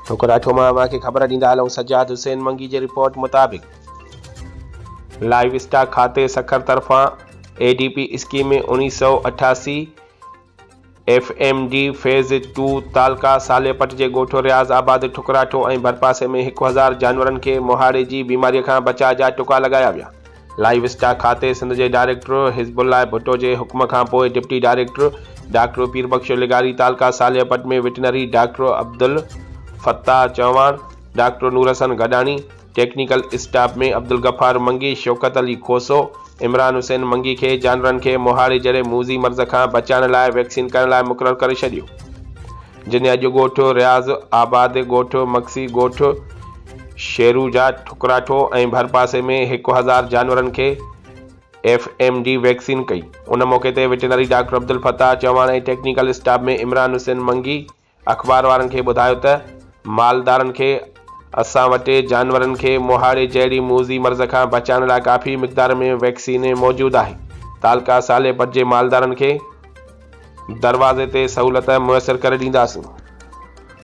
ठुकराठो मां खे ख़बर ॾींदा हलूं। सजाद हुसैन मंगी जी रिपोर्ट मुताबिक़ लाइव स्टॉक खाते सखर तरफ़ां ADP स्कीम में 1988 FMD फेज़ 2 तालका सालेपट जे ॻोठ रियाज़ आबाद ठुकराठो ऐं भरपासे में 1000 जानवरनि खे मुहाड़े जी बीमारीअ खां बचाव जा टुका लॻाया विया। लाइव स्टॉक खाते सिंध जे डायरेक्टर हिज़बुल्लाह भुट्टो जे हुक्म खां पोइ डिप्टी डायरेक्टर डॉक्टर पीरबख्श लिगारी तालका सालेपट में veterinary doctor Abdul Fattah Chauhan, doctor Noorhasan Gadani, technical staff में अब्दुल गफ़ार मंगी, शौकत अली खोसो, इमरान हुसैन मंगी खे जानवरनि खे मुहाड़े जहिड़े मूज़ी मर्ज़ खां बचाइण लाइ वैक्सीन करण लाइ मुक़ररु करे छॾियो, जिन अॼु ॻोठ रियाज़ आबाद, ॻोठ मक्सी, ॻोठ शेरूजा, ठुकराठो ऐं भरपासे में 1000 जानवरनि खे FMD वैक्सीन कई। उन मौक़े ते वेटनरी डॉक्टर अब्दुल फत्ताह चौहान ऐं टेक्निकल स्टाफ में इमरान हुसैन मंगी अख़बार वारनि खे ॿुधायो त मालदारनि खे असां वटि जानवरनि खे मुहाड़े जहिड़ी मूज़ी मर्ज़ खां बचाइण लाइ काफ़ी मिक़दार में वैक्सीन मौजूदु आहे। तालका सालेपट जे मालदारनि खे दरवाज़े ते सहूलियत मुयसरु करे ॾींदासीं।